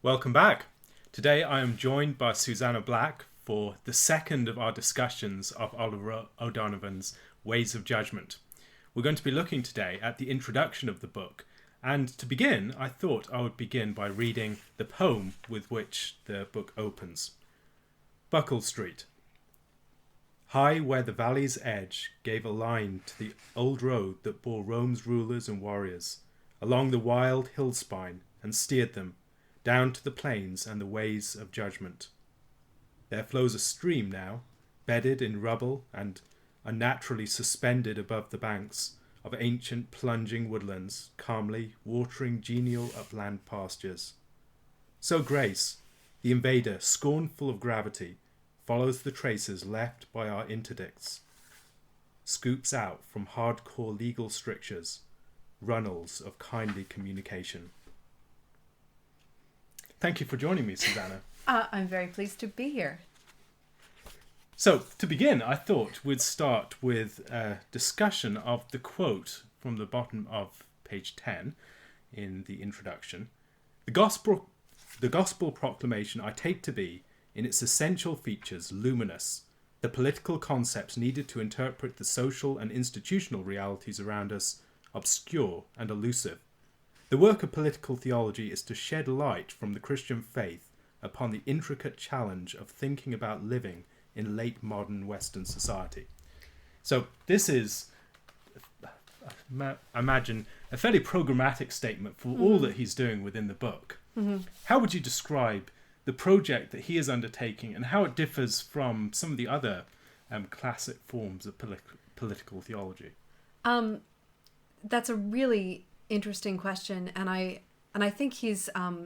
Welcome back. Today I am joined by Susannah Black for the second of our discussions of Oliver O'Donovan's Ways of Judgment. We're going to be looking today at the introduction of the book, and to begin, I thought I would begin by reading the poem with which the book opens. Buckle Street. High where the valley's edge gave a line to the old road that bore Rome's rulers and warriors, along the wild hill spine, and steered them down to the plains and the ways of judgment. There flows a stream now, bedded in rubble and unnaturally suspended above the banks of ancient plunging woodlands, calmly watering genial upland pastures. So Grace, the invader, scornful of gravity, follows the traces left by our interdicts, scoops out from hardcore legal strictures, runnels of kindly communication. Thank you for joining me, Susannah. I'm very pleased to be here. So, to begin, I thought we'd start with a discussion of the quote from the bottom of page 10 in the introduction. The gospel proclamation I take to be, in its essential features, luminous, the political concepts needed to interpret the social and institutional realities around us, obscure and elusive. The work of political theology is to shed light from the Christian faith upon the intricate challenge of thinking about living in late modern Western society. So this is, I imagine, a fairly programmatic statement for all that he's doing within the book. How would you describe the project that he is undertaking and how it differs from some of the other classic forms of political theology? That's a really interesting question, and I think he's I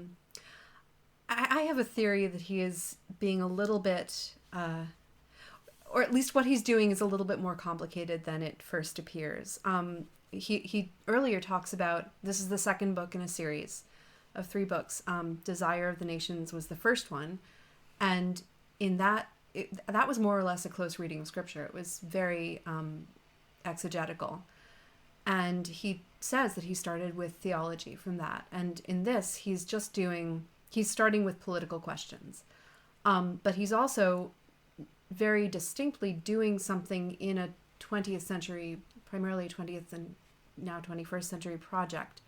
have a theory that he is being a little bit or at least what he's doing is a little bit more complicated than it first appears. He earlier talks about, this is the second book in a series of 3 books. Desire of the Nations was the first one, and in that that was more or less a close reading of scripture. It was very exegetical. And he says that he started with theology from that. And in this, he's starting with political questions. But he's also very distinctly doing something in a 20th century, primarily 20th and now 21st century project.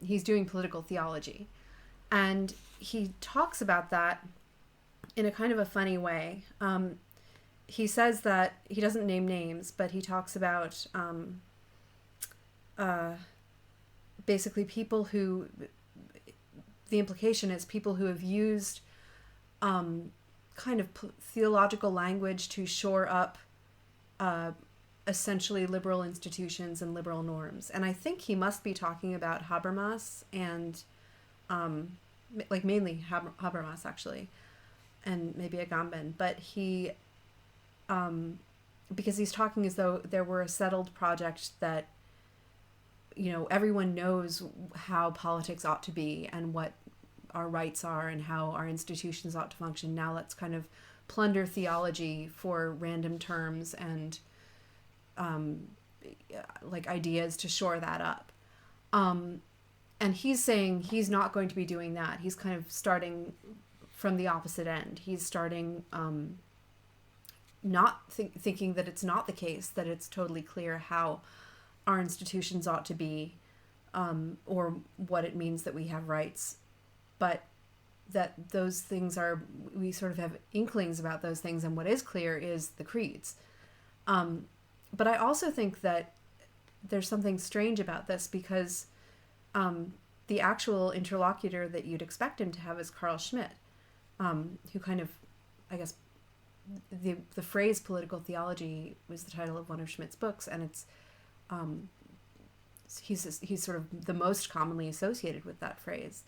He's doing political theology. And he talks about that in a kind of a funny way. He says that, he doesn't name names, but he talks about basically people who, the implication is people who have used kind of theological language to shore up essentially liberal institutions and liberal norms. And I think he must be talking about Habermas and mainly Habermas actually, and maybe Agamben, but he because he's talking as though there were a settled project that, you know, everyone knows how politics ought to be and what our rights are and how our institutions ought to function. Now let's kind of plunder theology for random terms and ideas to shore that up. And he's saying he's not going to be doing that. He's kind of starting from the opposite end. He's starting not thinking that it's not the case, that it's totally clear how our institutions ought to be, or what it means that we have rights, but that those things are, we sort of have inklings about those things, and what is clear is the creeds. But I also think that there's something strange about this, because the actual interlocutor that you'd expect him to have is Carl Schmitt, who kind of, I guess, the phrase political theology was the title of one of Schmitt's books, and it's he's sort of the most commonly associated with that phrase.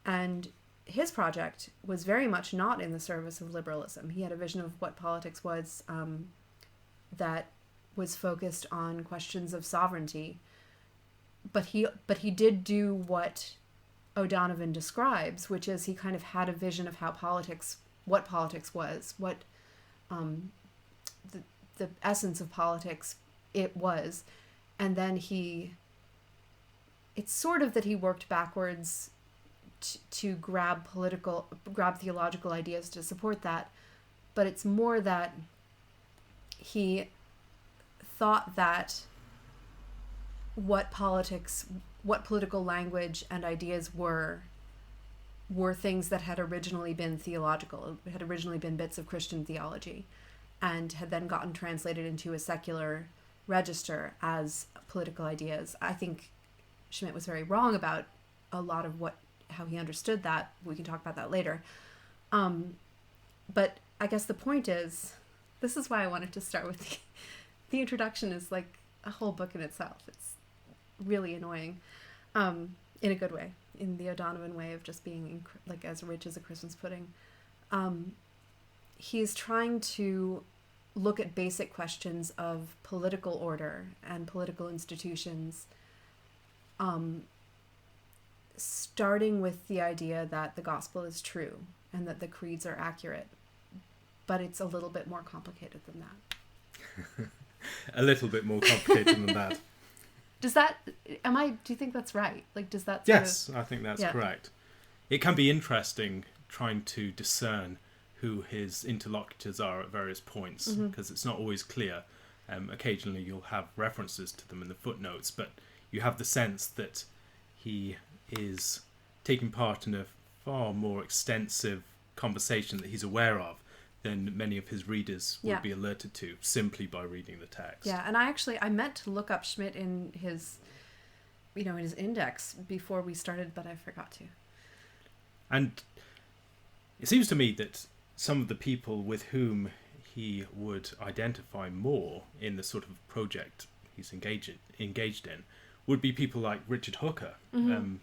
And his project was very much not in the service of liberalism. He had a vision of what politics was that was focused on questions of sovereignty. But he did do what O'Donovan describes, which is he kind of had a vision of how what politics was, what the essence of politics it was. And then it's sort of that he worked backwards to grab theological ideas to support that, but it's more that he thought that what political language and ideas were things that had originally been theological, had originally been bits of Christian theology, and had then gotten translated into a secular register as political ideas. I think Schmidt was very wrong about a lot of how he understood that. We can talk about that later. But I guess the point is, this is why I wanted to start with the introduction is like a whole book in itself. It's really annoying, in a good way, in the O'Donovan way of just being like as rich as a Christmas pudding. He's trying to look at basic questions of political order and political institutions, starting with the idea that the gospel is true and that the creeds are accurate, but it's a little bit more complicated than that. A little bit more complicated than that. Do you think that's right? Like, does that Yes, I think that's correct. It can be interesting trying to discern who his interlocutors are at various points, because it's not always clear. Occasionally you'll have references to them in the footnotes, but you have the sense that he is taking part in a far more extensive conversation that he's aware of than many of his readers would be alerted to simply by reading the text. Yeah, and I meant to look up Schmidt in his index before we started, but I forgot to. And it seems to me that some of the people with whom he would identify more in the sort of project he's engaged in would be people like Richard Hooker, than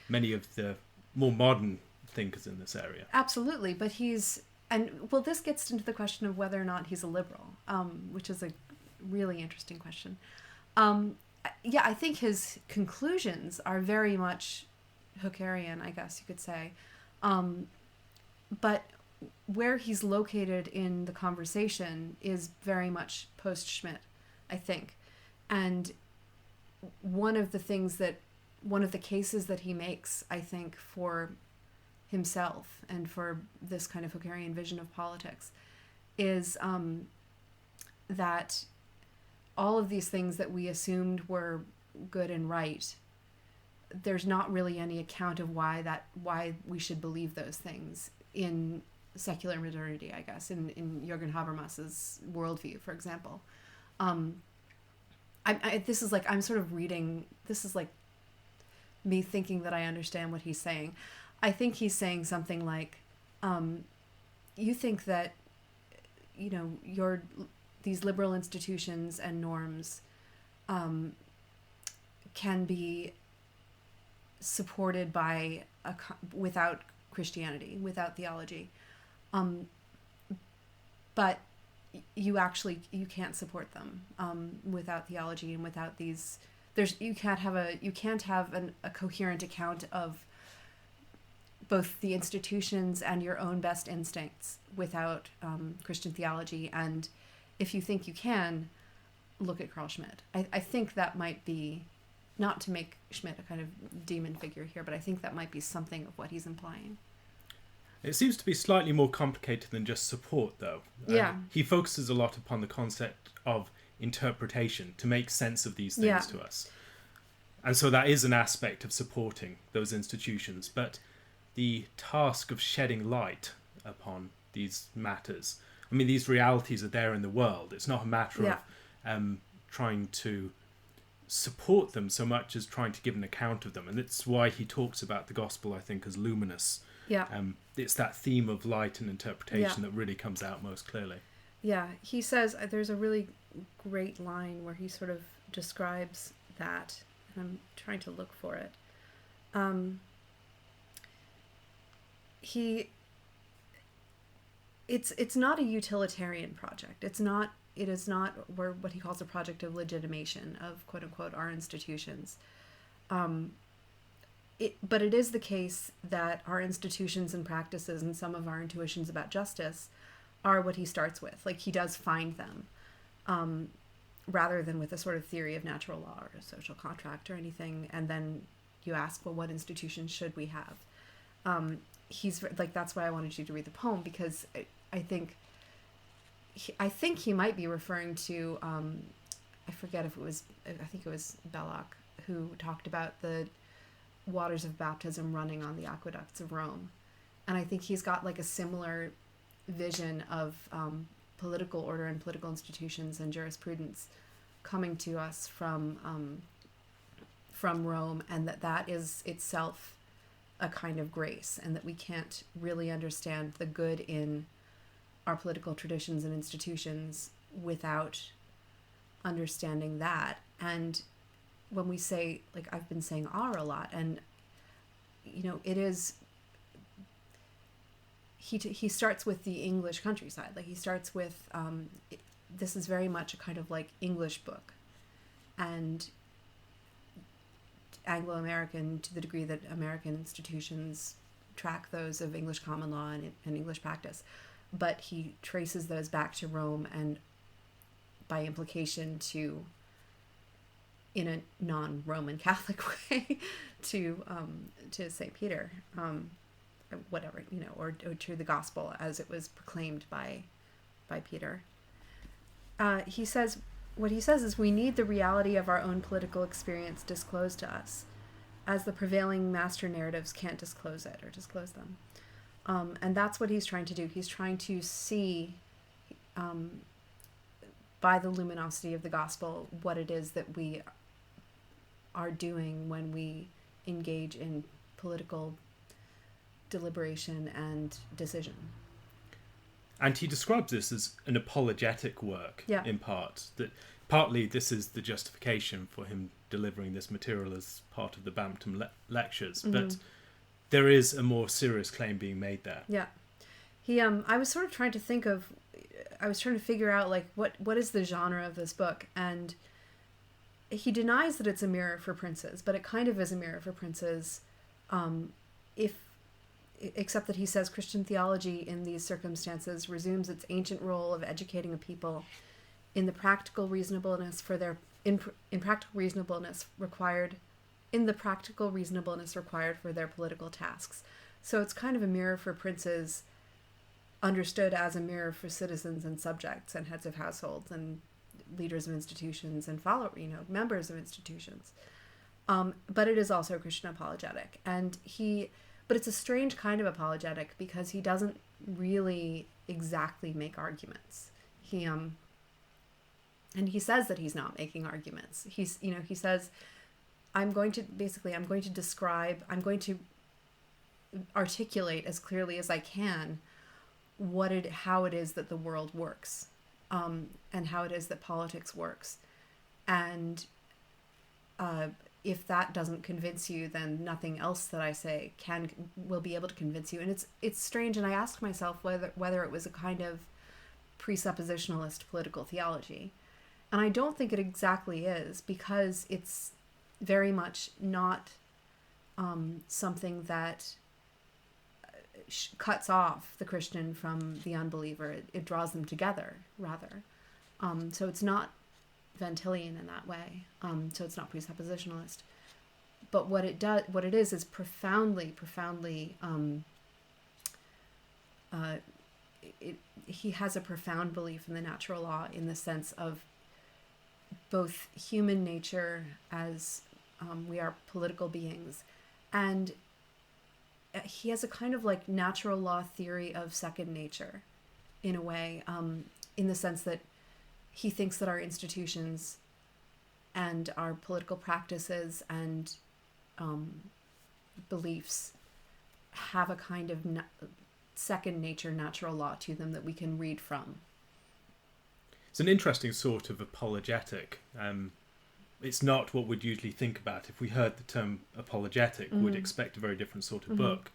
many of the more modern thinkers in this area. Absolutely, but this gets into the question of whether or not he's a liberal, which is a really interesting question. I think his conclusions are very much Hookerian, I guess you could say. But where he's located in the conversation is very much post-Schmidt, I think. And one of the cases that he makes, I think, for himself and for this kind of Hookerian vision of politics is that all of these things that we assumed were good and right, there's not really any account of why we should believe those things in secular modernity, I guess, in Jürgen Habermas's worldview, for example. This is like me thinking that I understand what he's saying. I think he's saying something like, you think that, these liberal institutions and norms can be supported by without Christianity, without theology, but you can't support them without theology and without these. You can't have a coherent account of both the institutions and your own best instincts without Christian theology. And if you think you can, look at Carl Schmitt. I think that might be, not to make Schmitt a kind of demon figure here, but I think that might be something of what he's implying. It seems to be slightly more complicated than just support, though. He focuses a lot upon the concept of interpretation to make sense of these things to us. And so that is an aspect of supporting those institutions. But the task of shedding light upon these matters, these realities are there in the world. It's not a matter of trying to support them so much as trying to give an account of them. And it's why he talks about the gospel, I think, as luminous. It's that theme of light and interpretation that really comes out most clearly. Yeah, he says, there's a really great line where he sort of describes that, and I'm trying to look for it. It's not a utilitarian project. It is not what he calls a project of legitimation of, quote unquote, our institutions. But it is the case that our institutions and practices and some of our intuitions about justice are what he starts with. Like, he does find them, rather than with a sort of theory of natural law or a social contract or anything. And then you ask, well, what institutions should we have? he's like, that's why I wanted you to read the poem, because I think he might be referring to, I forget if it was, I think it was Belloc who talked about the waters of baptism running on the aqueducts of Rome. And I think he's got like a similar vision of political order and political institutions and jurisprudence coming to us from Rome, and that is itself a kind of grace, and that we can't really understand the good in our political traditions and institutions without understanding that. And when we say, like, I've been saying "are" a lot, and it is, he starts with the English countryside. Like, he starts with this is very much a kind of like English book, and Anglo-American to the degree that American institutions track those of English common law and English practice. But he traces those back to Rome, and by implication to, in a non-Roman Catholic way, to St. Peter, whatever, or to the gospel as it was proclaimed by Peter. He says, what he says is, we need the reality of our own political experience disclosed to us, as the prevailing master narratives can't disclose it or disclose them. And that's what he's trying to do. He's trying to see, by the luminosity of the gospel, what it is that we are doing when we engage in political deliberation and decision. And he describes this as an apologetic work, in part. That partly this is the justification for him delivering this material as part of the Bampton lectures, but there is a more serious claim being made there. Yeah. He, I was sort of trying to figure out, like, what is the genre of this book, and he denies that it's a mirror for princes, but it kind of is a mirror for princes, except that he says Christian theology in these circumstances resumes its ancient role of educating a people in the practical reasonableness for their practical reasonableness required for their political tasks. So it's kind of a mirror for princes, understood as a mirror for citizens and subjects and heads of households and leaders of institutions and members of institutions. But it is also Christian apologetic, but it's a strange kind of apologetic, because he doesn't really exactly make arguments. He says that he's not making arguments. He says, I'm going to articulate as clearly as I can how it is that the world works, and how it is that politics works. And if that doesn't convince you, then nothing else that I say will be able to convince you. And it's strange. And I asked myself whether it was a kind of presuppositionalist political theology. And I don't think it exactly is, because it's very much not something that cuts off the Christian from the unbeliever. It draws them together, rather. So it's not Ventilian in that way. So it's not presuppositionalist. But what it is profoundly, he has a profound belief in the natural law, in the sense of both human nature as we are political beings, and he has a kind of like natural law theory of second nature, in a way, in the sense that he thinks that our institutions and our political practices and beliefs have a kind of second nature natural law to them that we can read from. It's an interesting sort of apologetic. It's not what we'd usually think about. If we heard the term apologetic, we'd expect a very different sort of book.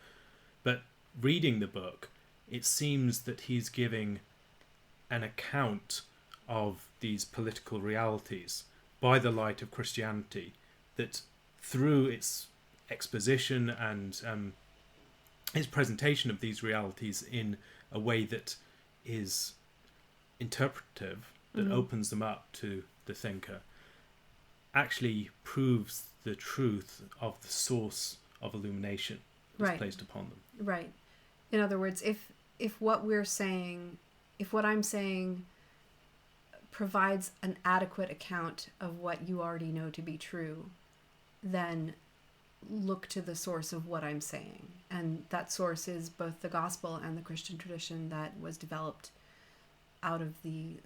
But reading the book, it seems that he's giving an account of these political realities by the light of Christianity, that through its exposition and its presentation of these realities in a way that is interpretive, that opens them up to the thinker, actually proves the truth of the source of illumination. is Right. placed upon them. Right. In other words, if what we're saying, if what I'm saying provides an adequate account of what you already know to be true, then look to the source of what I'm saying. And that source is both the gospel and the Christian tradition that was developed out of the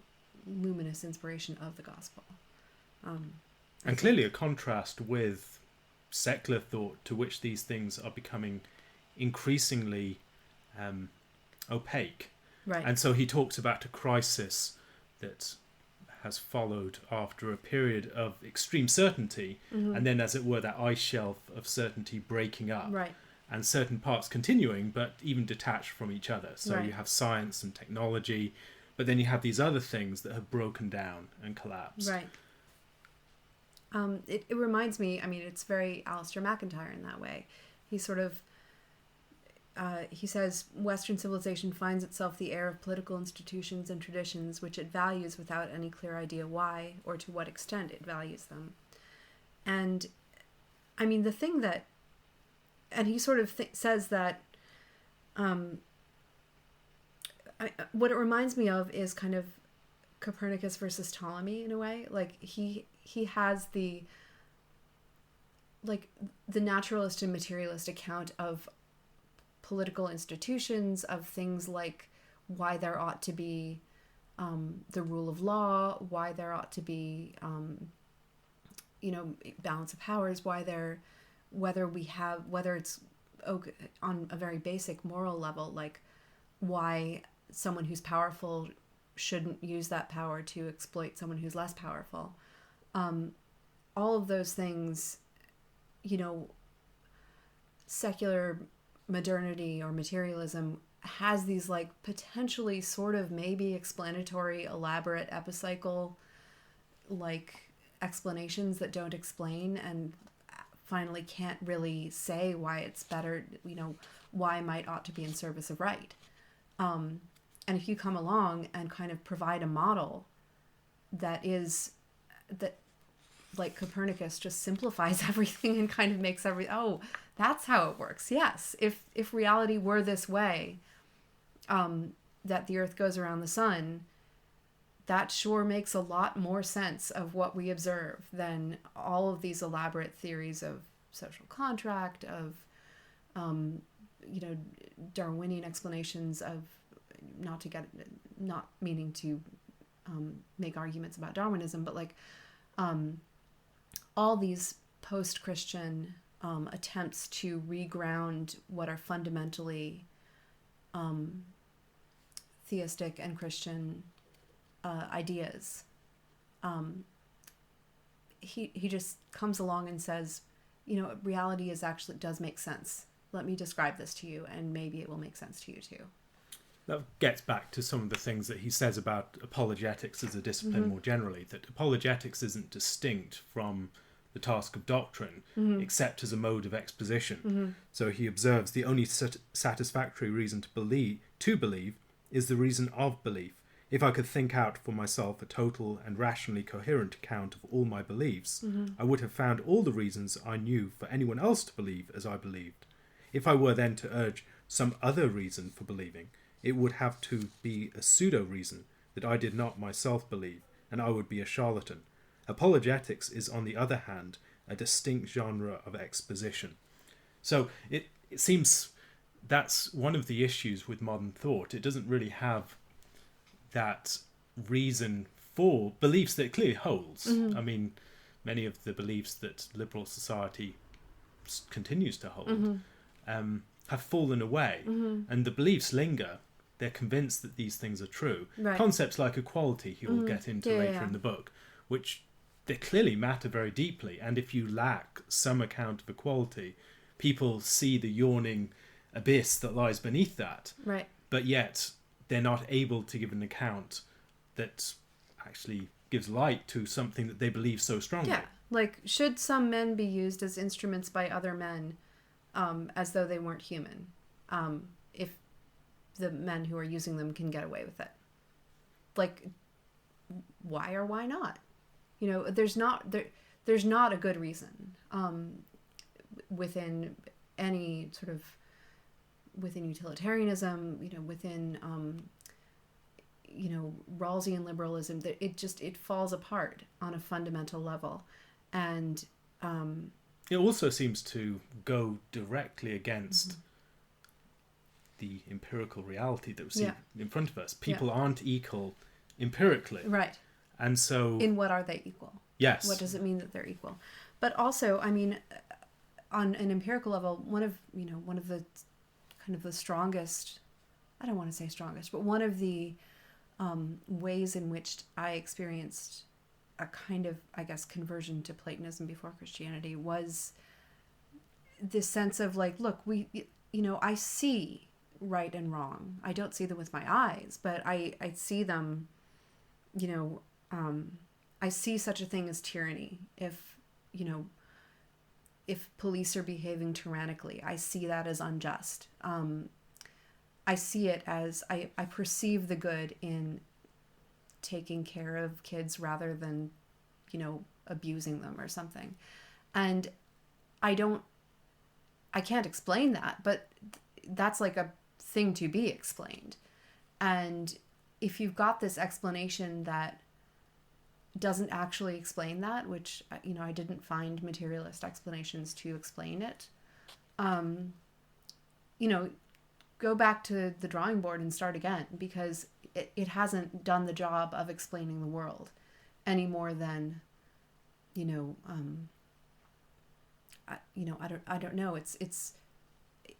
luminous inspiration of the gospel. And clearly a contrast with secular thought, to which these things are becoming increasingly opaque. Right. And so he talks about a crisis that has followed after a period of extreme certainty, and then, as it were, that ice shelf of certainty breaking up, Right. and certain parts continuing, but even detached from each other. So Right. you have science and technology, but then you have these other things that have broken down and collapsed. Right. It reminds me, I mean, it's very Alistair McIntyre in that way. He sort of, he says, Western civilization finds itself the heir of political institutions and traditions which it values without any clear idea why or to what extent it values them. And, I mean, the thing that, and he sort of says that, what it reminds me of is kind of Copernicus versus Ptolemy in a way. Like he has the naturalist and materialist account of political institutions, of things like why there ought to be the rule of law, why there ought to be balance of powers, whether it's on a very basic moral level, like why someone who's powerful shouldn't use that power to exploit someone who's less powerful. All of those things, secular modernity or materialism has these like potentially sort of maybe explanatory, elaborate, epicycle like explanations that don't explain and finally can't really say why it's better, why might ought to be in service of right. And if you come along and kind of provide a model that like Copernicus just simplifies everything and kind of makes that's how it works. Yes. If reality were this way, that the earth goes around the sun, that sure makes a lot more sense of what we observe than all of these elaborate theories of social contract, of, Darwinian explanations of, not meaning to make arguments about Darwinism, but like all these post-Christian attempts to reground what are fundamentally theistic and Christian ideas. He just comes along and says, reality does make sense. Let me describe this to you, and maybe it will make sense to you too. That gets back to some of the things that he says about apologetics as a discipline more generally, that apologetics isn't distinct from the task of doctrine, except as a mode of exposition. So he observes the only satisfactory reason to believe is the reason of belief. If I could think out for myself a total and rationally coherent account of all my beliefs, I would have found all the reasons I knew for anyone else to believe as I believed. If I were then to urge some other reason for believing, it would have to be a pseudo-reason that I did not myself believe, and I would be a charlatan. Apologetics is, on the other hand, a distinct genre of exposition. So it seems that's one of the issues with modern thought. It doesn't really have that reason for beliefs that it clearly holds. I mean, many of the beliefs that liberal society continues to hold have fallen away, and the beliefs linger. They're convinced that these things are true. Right. Concepts like equality, he will get into later in the book, which they clearly matter very deeply. And if you lack some account of equality, people see the yawning abyss that lies beneath that. Right. But yet they're not able to give an account that actually gives light to something that they believe so strongly. Yeah. Like, should some men be used as instruments by other men as though they weren't human? If the men who are using them can get away with it. Like, why or why not? There's not a good reason within any sort of within utilitarianism, within Rawlsian liberalism, that it falls apart on a fundamental level, and it also seems to go directly against the empirical reality that we see in front of us. People aren't equal empirically, right? And so, in what are they equal? Yes. What does it mean that they're equal? But also, I mean, on an empirical level, one of the kind of the strongest, I don't want to say strongest, but one of the ways in which I experienced a kind of, I guess, conversion to Platonism before Christianity was this sense of like, look, I see right and wrong. I don't see them with my eyes, but I see them, I see such a thing as tyranny. If police are behaving tyrannically, I see that as unjust. I see it as, I perceive the good in taking care of kids rather than, abusing them or something. And I can't explain that, but that's like a thing to be explained. And if you've got this explanation that doesn't actually explain that, which, I didn't find materialist explanations to explain it, go back to the drawing board and start again, because it hasn't done the job of explaining the world any more than, I don't know. It's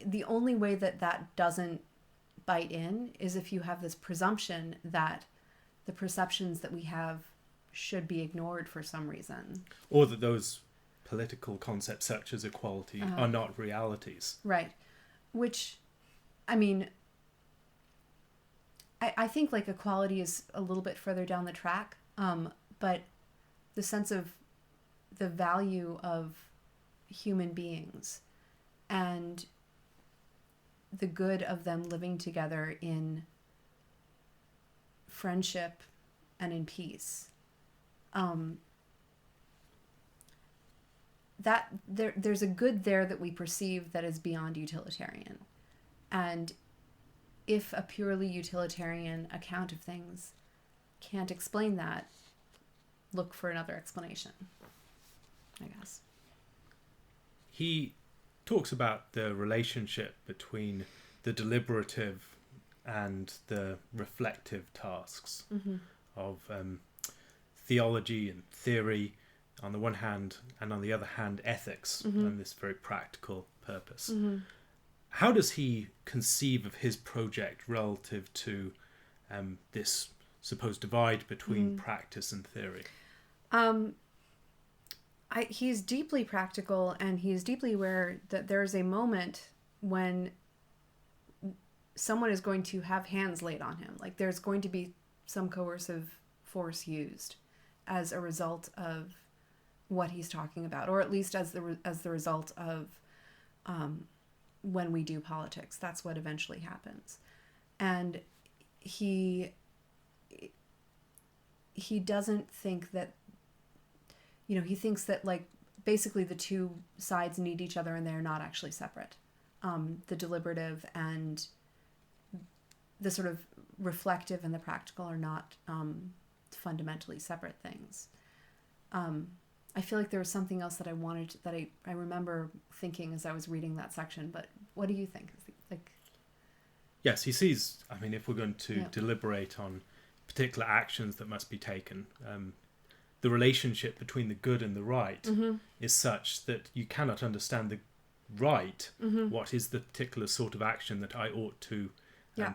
the only way that doesn't bite in is if you have this presumption that the perceptions that we have should be ignored for some reason. Or that those political concepts such as equality are not realities. Right. Which, I mean, I think like equality is a little bit further down the track, but the sense of the value of human beings and the good of them living together in friendship and in peace, that there's a good there that we perceive that is beyond utilitarian. And if a purely utilitarian account of things can't explain that, look for another explanation, I guess. He talks about the relationship between the deliberative and the reflective tasks of theology and theory on the one hand, and on the other hand ethics and this very practical purpose. How does he conceive of his project relative to this supposed divide between practice and theory? He's deeply practical, and he's deeply aware that there's a moment when someone is going to have hands laid on him. Like there's going to be some coercive force used as a result of what he's talking about, or at least as the result of when we do politics. That's what eventually happens. And he doesn't think that, he thinks that like basically the two sides need each other and they're not actually separate. The deliberative and the sort of reflective and the practical are not fundamentally separate things. I feel like there was something else that I remember thinking as I was reading that section, but what do you think? Like, yes, he sees, I mean, if we're going to deliberate on particular actions that must be taken, the relationship between the good and the right is such that you cannot understand the right, what is the particular sort of action that I ought to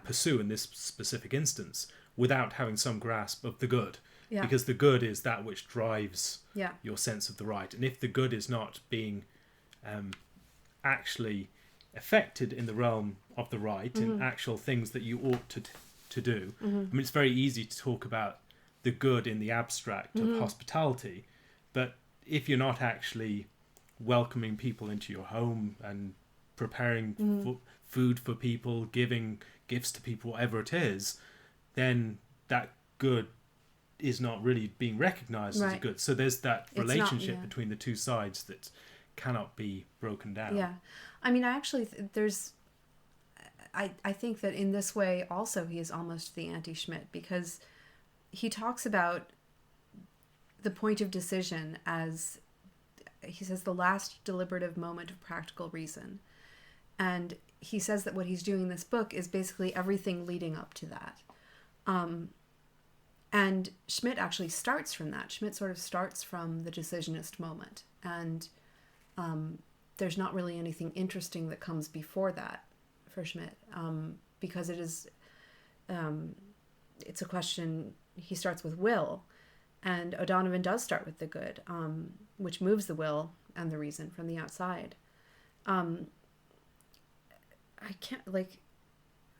pursue in this specific instance, without having some grasp of the good. Yeah. Because the good is that which drives your sense of the right. And if the good is not being actually affected in the realm of the right, in actual things that you ought to do, I mean, it's very easy to talk about the good in the abstract of hospitality, but if you're not actually welcoming people into your home and preparing food for people, giving gifts to people, whatever it is, then that good is not really being recognized as a good. So there's that relationship between the two sides that cannot be broken down. Yeah. I mean, I actually, there's, I think that in this way also he is almost the anti-Schmidt, because he talks about the point of decision as, he says, the last deliberative moment of practical reason. And he says that what he's doing in this book is basically everything leading up to that. And Schmidt actually starts from that. Schmidt sort of starts from the decisionist moment. And there's not really anything interesting that comes before that for Schmidt, because it's a question. He starts with will, and O'Donovan does start with the good, which moves the will and the reason from the outside. I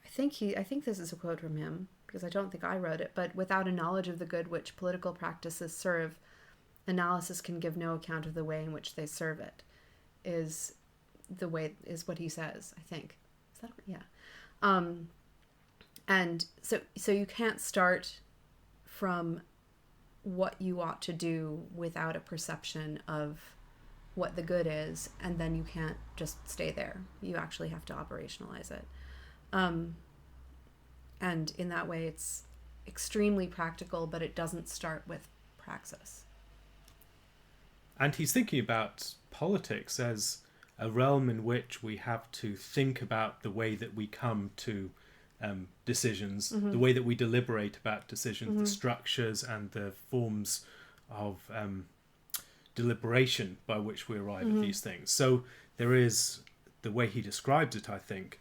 think this is a quote from him, because I don't think I wrote it, but without a knowledge of the good which political practices serve, analysis can give no account of the way in which they serve it, is what he says, I think. Is that, yeah. And so you can't start from what you ought to do without a perception of what the good is, and then you can't just stay there. You actually have to operationalize it. And in that way, it's extremely practical, but it doesn't start with praxis. And he's thinking about politics as a realm in which we have to think about the way that we come to decisions, the way that we deliberate about decisions, the structures and the forms of deliberation by which we arrive at these things. So there is, the way he describes it, I think,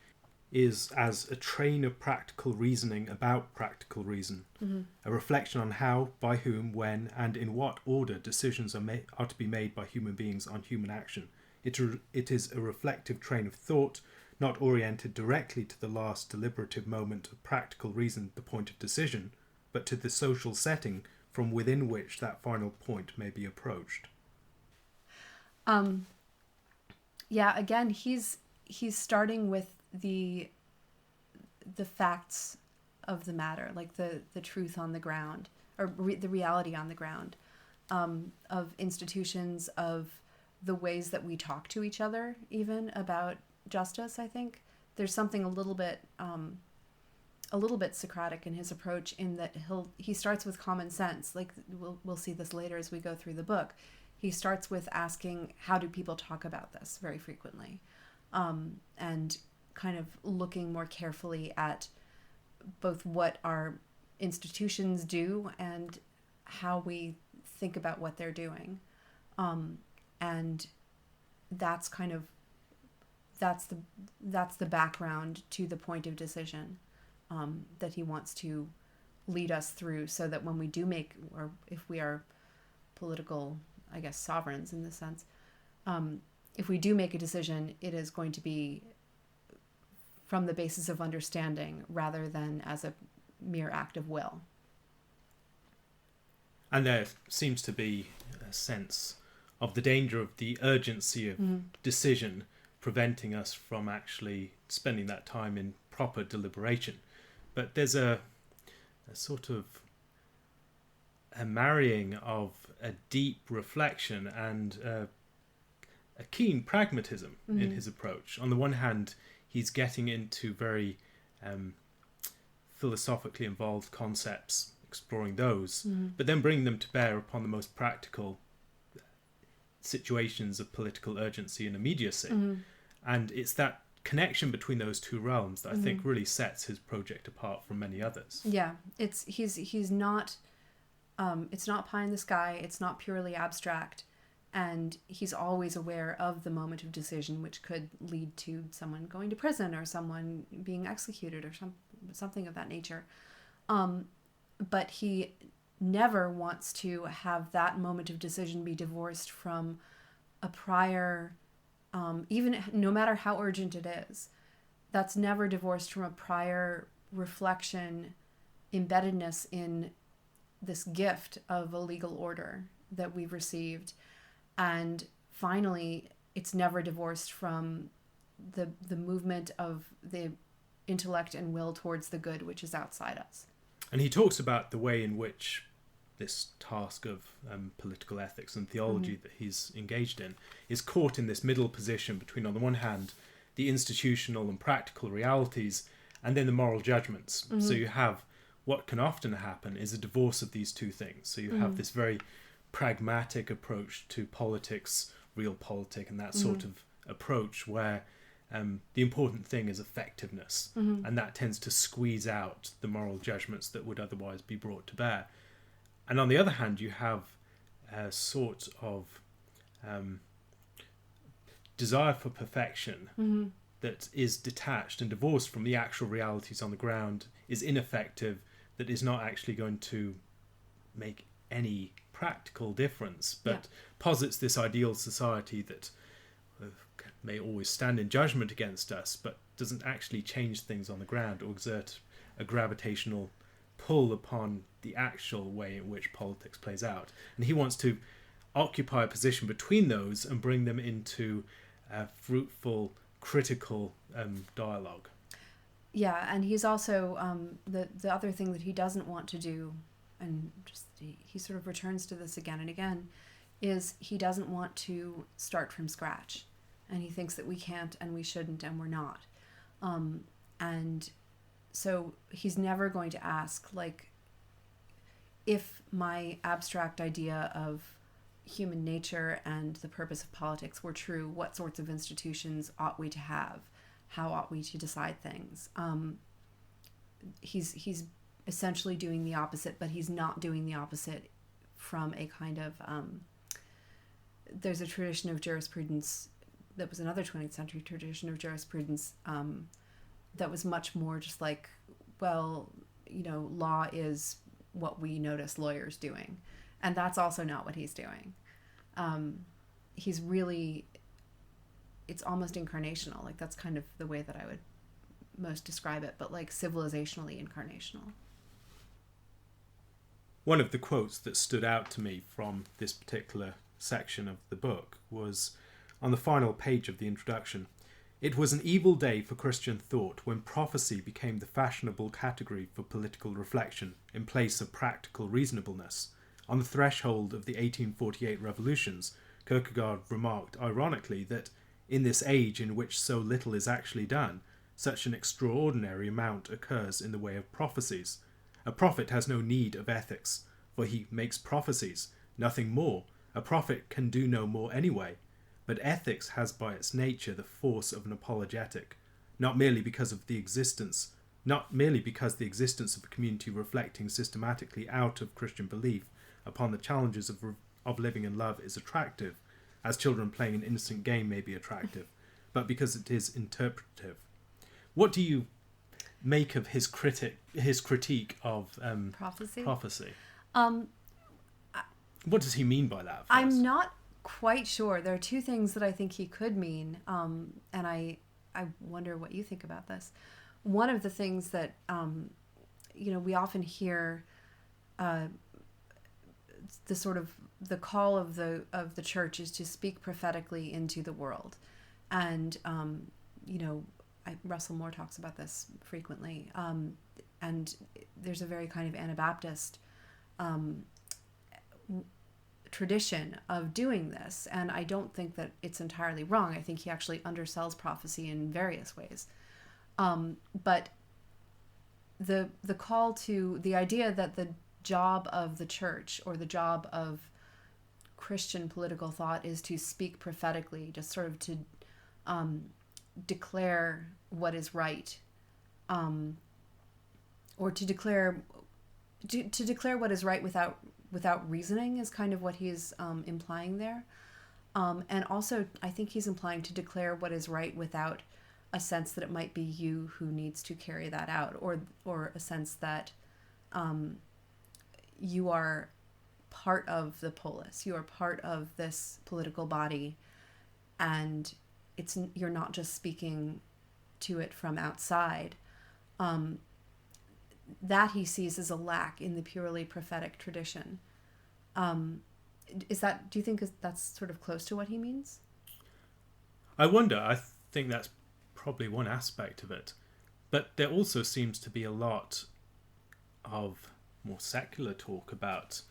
is as a train of practical reasoning about practical reason, a reflection on how, by whom, when, and in what order decisions are to be made by human beings on human action. It is a reflective train of thought, not oriented directly to the last deliberative moment of practical reason, the point of decision, but to the social setting from within which that final point may be approached. Yeah, again, he's starting with the facts of the matter, like the truth on the ground, or the reality on the ground, of institutions, of the ways that we talk to each other, even about justice. I think there's something a little bit Socratic in his approach, in that he starts with common sense. Like we'll see this later as we go through the book. He starts with asking, how do people talk about this, very frequently, and kind of looking more carefully at both what our institutions do and how we think about what they're doing. And that's the background to the point of decision that he wants to lead us through, so that when we do make, or if we are political, I guess, sovereigns in this sense, if we do make a decision, it is going to be from the basis of understanding rather than as a mere act of will. And there seems to be a sense of the danger of the urgency of decision preventing us from actually spending that time in proper deliberation. But there's a sort of a marrying of a deep reflection and a keen pragmatism in his approach. On the one hand, he's getting into very philosophically involved concepts, exploring those, but then bringing them to bear upon the most practical situations of political urgency and immediacy. And it's that connection between those two realms that I think really sets his project apart from many others. Yeah, he's not it's not pie in the sky, it's not purely abstract, and he's always aware of the moment of decision, which could lead to someone going to prison or someone being executed or something of that nature. But he never wants to have that moment of decision be divorced from a prior, even no matter how urgent it is, that's never divorced from a prior reflection, embeddedness in this gift of a legal order that we've received. And finally, it's never divorced from the movement of the intellect and will towards the good, which is outside us. And he talks about the way in which this task of political ethics and theology that he's engaged in is caught in this middle position between, on the one hand, the institutional and practical realities, and then the moral judgments. So you have what can often happen is a divorce of these two things. So you have this very pragmatic approach to politics, realpolitik, and that sort of approach where the important thing is effectiveness, and that tends to squeeze out the moral judgments that would otherwise be brought to bear. And on the other hand, you have a sort of desire for perfection that is detached and divorced from the actual realities on the ground, is ineffective, that is not actually going to make any practical difference, but posits this ideal society that may always stand in judgment against us, but doesn't actually change things on the ground or exert a gravitational pull upon the actual way in which politics plays out. And he wants to occupy a position between those and bring them into a fruitful, critical dialogue. Yeah, and he's also the other thing that he doesn't want to do, and just he sort of returns to this again and again, is he doesn't want to start from scratch, and he thinks that we can't and we shouldn't and we're not, and so he's never going to ask, like, if my abstract idea of human nature and the purpose of politics were true, what sorts of institutions ought we to have? How ought we to decide things? He's essentially doing the opposite, but he's not doing the opposite from a kind of... there's a tradition of jurisprudence that was another 20th century tradition of jurisprudence that was much more just like, well, you know, law is what we notice lawyers doing. And that's also not what he's doing. He's really... it's almost incarnational. Like, that's kind of the way that I would most describe it, but like civilizationally incarnational. One of the quotes that stood out to me from this particular section of the book was on the final page of the introduction. It was an evil day for Christian thought when prophecy became the fashionable category for political reflection in place of practical reasonableness. On the threshold of the 1848 revolutions, Kierkegaard remarked ironically that in this age in which so little is actually done, such an extraordinary amount occurs in the way of prophecies. A prophet has no need of ethics, for he makes prophecies, nothing more. A prophet can do no more anyway. But ethics has by its nature the force of an apologetic, not merely because the existence of a community reflecting systematically out of Christian belief upon the challenges of living in love is attractive, as children playing an innocent game may be attractive, but because it is interpretative. What do you make of his critique of prophecy? What does he mean by that? First? I'm not quite sure. There are two things that I think he could mean, and I wonder what you think about this. One of the things that we often hear the sort of the call of the church is to speak prophetically into the world, and Russell Moore talks about this frequently, and there's a very kind of Anabaptist tradition of doing this, and I don't think that it's entirely wrong. I think he actually undersells prophecy in various ways, but the call to the idea that the job of the church or the job of Christian political thought is to speak prophetically, just sort of to declare what is right, or to declare what is right without reasoning is kind of what he's implying there, and also I think he's implying to declare what is right without a sense that it might be you who needs to carry that out, or a sense that you are part of the polis, you are part of this political body, and you're not just speaking to it from outside. That he sees as a lack in the purely prophetic tradition. Do you think that's sort of close to what he means? I wonder. I think that's probably one aspect of it. But there also seems to be a lot of more secular talk about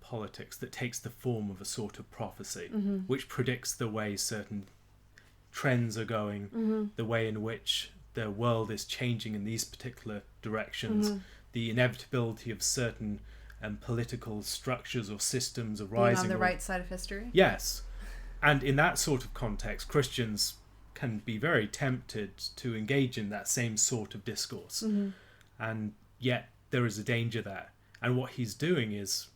politics that takes the form of a sort of prophecy, which predicts the way certain trends are going, the way in which the world is changing in these particular directions, the inevitability of certain political structures or systems arising. Being on the right side of history? Yes. And in that sort of context, Christians can be very tempted to engage in that same sort of discourse. And yet there is a danger there. And what he's doing is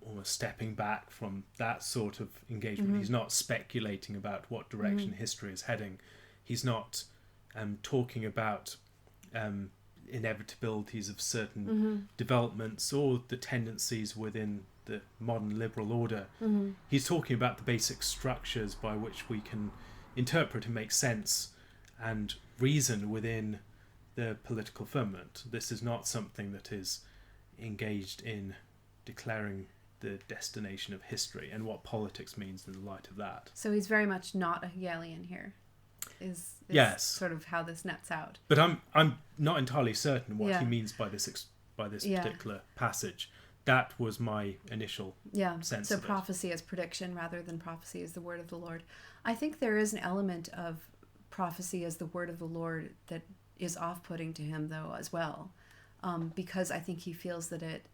almost stepping back from that sort of engagement. He's not speculating about what direction history is heading. He's not talking about inevitabilities of certain developments or the tendencies within the modern liberal order. He's talking about the basic structures by which we can interpret and make sense and reason within the political firmament. This is not something that is engaged in declaring the destination of history and what politics means in the light of that. So he's very much not a Hegelian here. Is yes, sort of how this nets out. But I'm not entirely certain what he means by this particular passage. That was my initial sense. So of prophecy as prediction rather than prophecy as the word of the Lord. I think there is an element of prophecy as the word of the Lord that is off-putting to him, though, as well, because I think he feels that it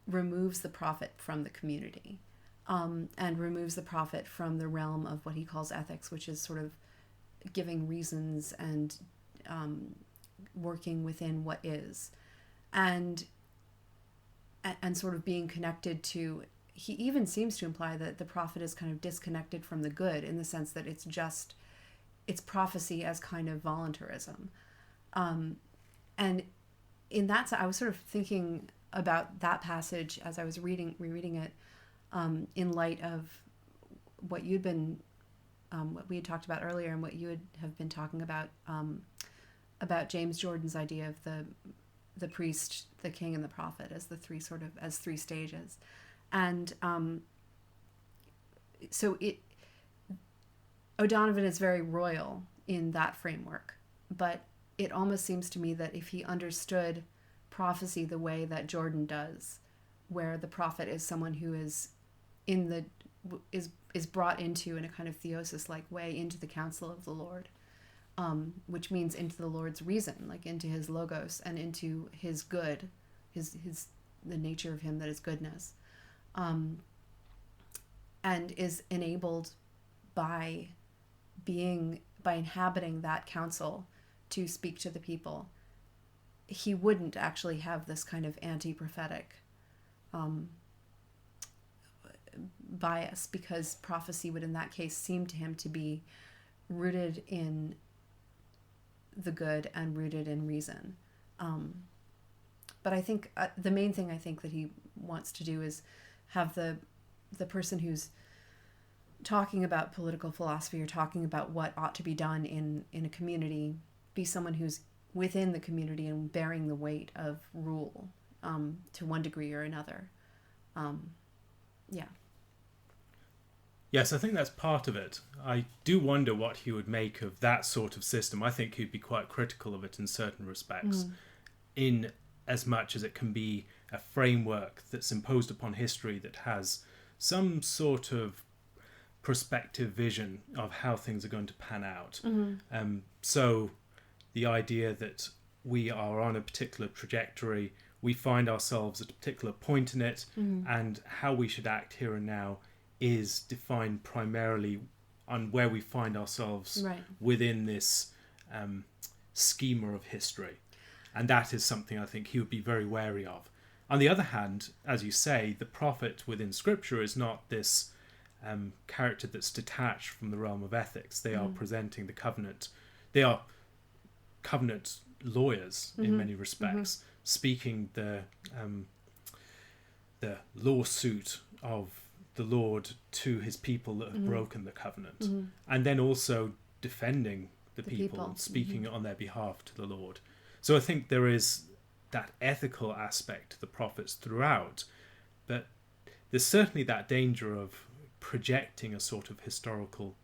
removes the prophet from the community, and removes the prophet from the realm of what he calls ethics, which is sort of giving reasons and working within what is, and sort of being connected to. He even seems to imply that the prophet is kind of disconnected from the good, in the sense that it's prophecy as kind of voluntarism, and in that I was sort of thinking about that passage as I was rereading it, in light of what you'd been, what we had talked about earlier, and what you have been talking about James Jordan's idea of the priest, the king, and the prophet as the three stages, and so O'Donovan is very royal in that framework, but it almost seems to me that if he understood prophecy the way that Jordan does, where the prophet is someone who is brought into, in a kind of theosis-like way, into the counsel of the Lord, which means into the Lord's reason, like into his logos and into his good, the nature of him that is goodness, and is enabled by inhabiting that counsel to speak to the people. He wouldn't actually have this kind of anti-prophetic bias, because prophecy would in that case seem to him to be rooted in the good and rooted in reason. But I think the main thing I think that he wants to do is have the person who's talking about political philosophy or talking about what ought to be done in a community be someone who's within the community and bearing the weight of rule to one degree or another. Yes, I think that's part of it. I do wonder what he would make of that sort of system. I think he'd be quite critical of it in certain respects, in as much as it can be a framework that's imposed upon history that has some sort of prospective vision of how things are going to pan out. So the idea that we are on a particular trajectory, we find ourselves at a particular point in it, and how we should act here and now is defined primarily on where we find ourselves within this schema of history. And that is something I think he would be very wary of. On the other hand, as you say, the prophet within Scripture is not this character that's detached from the realm of ethics. They are presenting the covenant. They are covenant lawyers in many respects, speaking the lawsuit of the Lord to his people that have broken the covenant, and then also defending the people and speaking on their behalf to the Lord. So I think there is that ethical aspect to the prophets throughout, but there's certainly that danger of projecting a sort of historical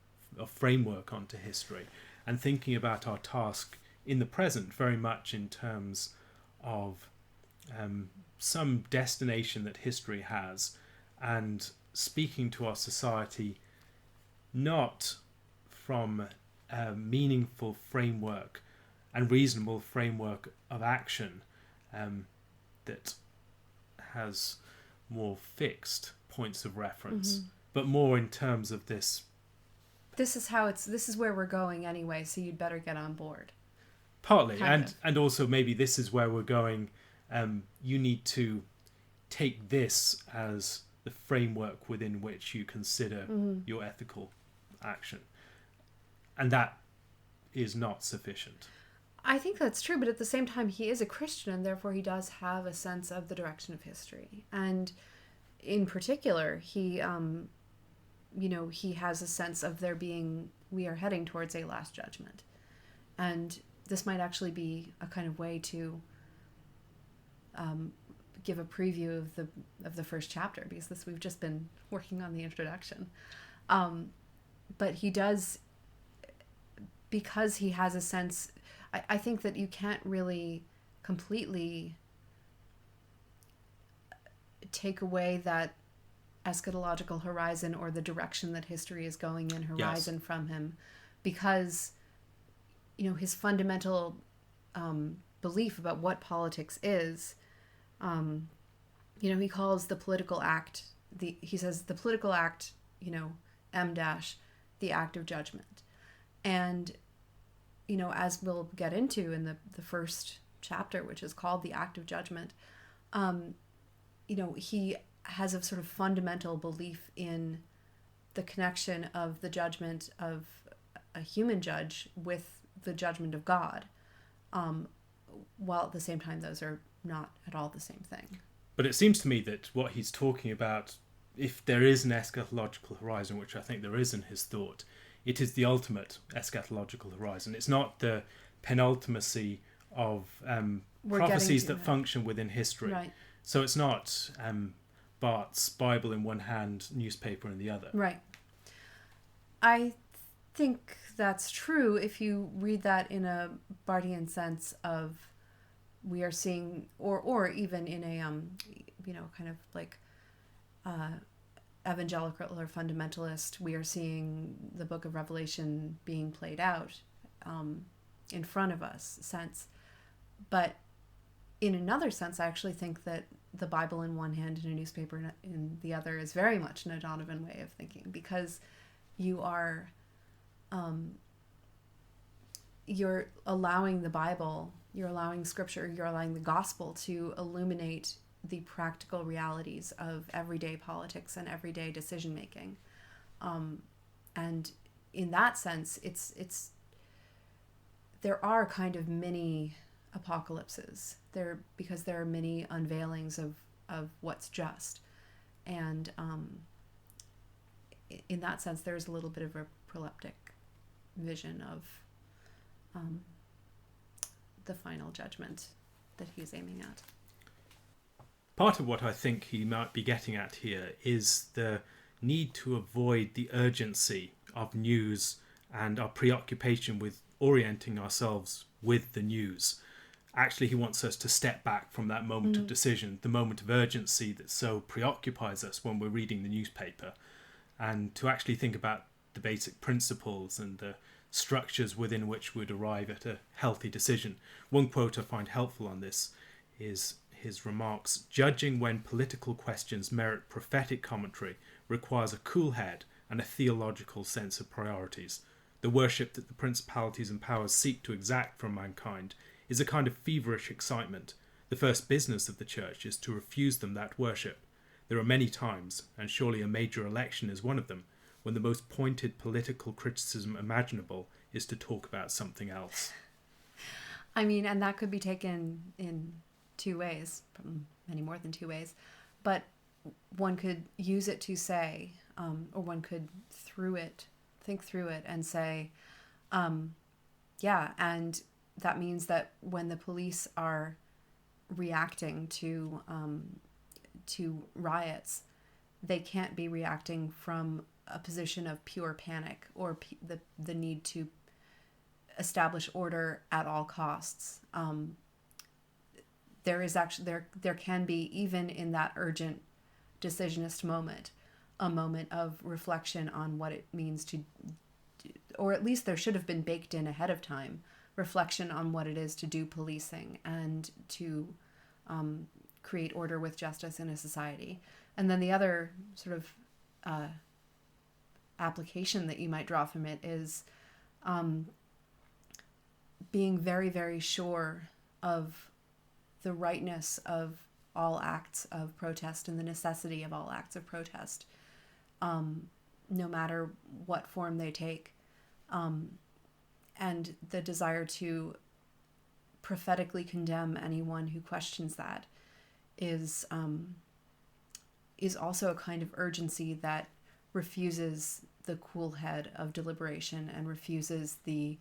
framework onto history and thinking about our task in the present very much in terms of some destination that history has, and speaking to our society not from meaningful framework and reasonable framework of action that has more fixed points of reference, but more in terms of this. This is where we're going anyway, so you'd better get on board. Partly, and also maybe this is where we're going. You need to take this as the framework within which you consider your ethical action. And that is not sufficient. I think that's true, but at the same time, he is a Christian, and therefore he does have a sense of the direction of history. And in particular, he has a sense of we are heading towards a last judgment. And this might actually be a kind of way to give a preview of the first chapter, because we've just been working on the introduction. But he does, because he has a sense, I think that you can't really completely take away that eschatological horizon or the direction that history is going in horizon from him, because his fundamental belief about what politics is, he calls the political act, he says the political act, M dash, the act of judgment. And as we'll get into in the first chapter, which is called the act of judgment, he has a sort of fundamental belief in the connection of the judgment of a human judge with the judgment of God, while at the same time those are not at all the same thing. But it seems to me that what he's talking about, if there is an eschatological horizon, which I think there is in his thought, it is the ultimate eschatological horizon. It's not the penultimacy of prophecies that function within history. Right. So it's not Barth's Bible in one hand, newspaper in the other. Right. I think that's true if you read that in a Barthian sense of we are seeing, or even in a kind of like evangelical or fundamentalist, we are seeing the book of Revelation being played out in front of us sense. But in another sense, I actually think that the Bible in one hand and a newspaper in the other is very much an O'Donovan way of thinking, because you are you're allowing the Bible, you're allowing Scripture, you're allowing the gospel to illuminate the practical realities of everyday politics and everyday decision making, and in that sense, it's there are kind of mini apocalypses there, because there are many unveilings of what's just, and in that sense, there's a little bit of a proleptic vision of the final judgment that he's aiming at. Part of what I think he might be getting at here is the need to avoid the urgency of news and our preoccupation with orienting ourselves with the news. Actually, he wants us to step back from that moment of decision, the moment of urgency that so preoccupies us when we're reading the newspaper, and to actually think about the basic principles and the structures within which we'd arrive at a healthy decision. One quote I find helpful on this is his remarks: "Judging when political questions merit prophetic commentary requires a cool head and a theological sense of priorities. The worship that the principalities and powers seek to exact from mankind is a kind of feverish excitement. The first business of the church is to refuse them that worship. There are many times, and surely a major election is one of them, when the most pointed political criticism imaginable is to talk about something else." I mean, and that could be taken in two ways, many more than two ways, but one could use it to say, or one could think through it and say, yeah, and that means that when the police are reacting to riots, they can't be reacting from a position of pure panic or the need to establish order at all costs. There is actually there can be, even in that urgent decisionist moment, a moment of reflection on what it means to or at least there should have been baked in ahead of time, reflection on what it is to do policing and to create order with justice in a society. And then the other sort of application that you might draw from it is being very, very sure of the rightness of all acts of protest and the necessity of all acts of protest, no matter what form they take, and the desire to prophetically condemn anyone who questions that is also a kind of urgency that refuses the cool head of deliberation and refuses the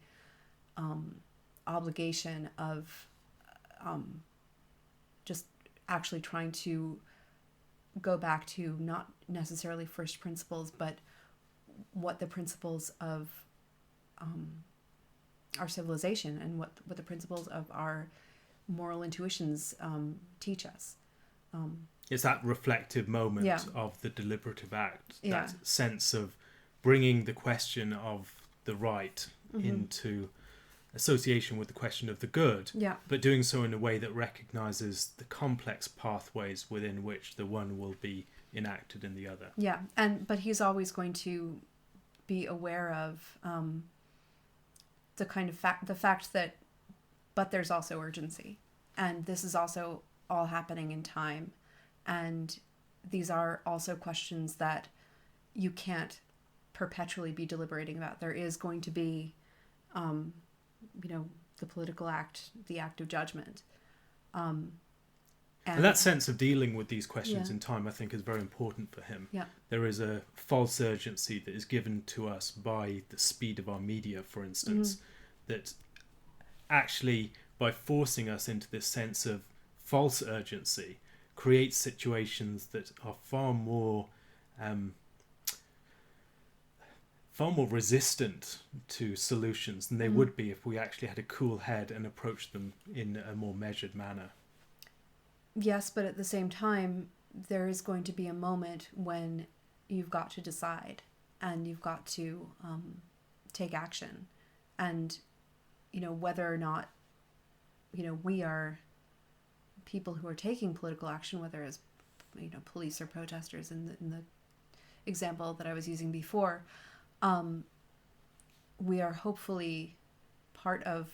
obligation of just actually trying to go back to not necessarily first principles, but what the principles of our civilization and what the principles of our moral intuitions teach us. It's that reflective moment Yeah. of the deliberative act, Yeah. that sense of bringing the question of the right into association with the question of the good, Yeah. but doing so in a way that recognizes the complex pathways within which the one will be enacted in the other. Yeah, but he's always going to be aware of the kind of fact that, but there's also urgency, and this is also all happening in time, and these are also questions that you can't perpetually be deliberating about. There is going to be, the political act, the act of judgment. And that sense of dealing with these questions Yeah. in time, I think, is very important for him. Yeah. There is a false urgency that is given to us by the speed of our media, for instance, that actually, by forcing us into this sense of false urgency, creates situations that are far more resistant to solutions than they would be if we actually had a cool head and approached them in a more measured manner. Yes, but at the same time, there is going to be a moment when you've got to decide and you've got to take action. And, whether or not, we are people who are taking political action, whether as, police or protesters in the example that I was using before, we are hopefully part of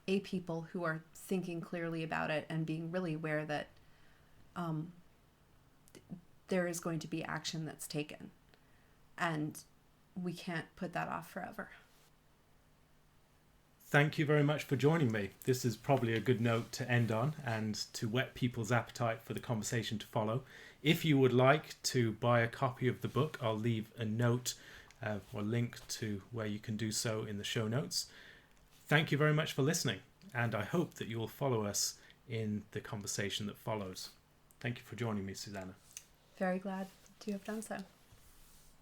a people who are thinking clearly about it and being really aware that there is going to be action that's taken, and we can't put that off forever. Thank you very much for joining me. This is probably a good note to end on and to whet people's appetite for the conversation to follow. If you would like to buy a copy of the book, I'll leave a note or link to where you can do so in the show notes. Thank you very much for listening, and I hope that you will follow us in the conversation that follows. Thank you for joining me, Susannah. Very glad to have done so.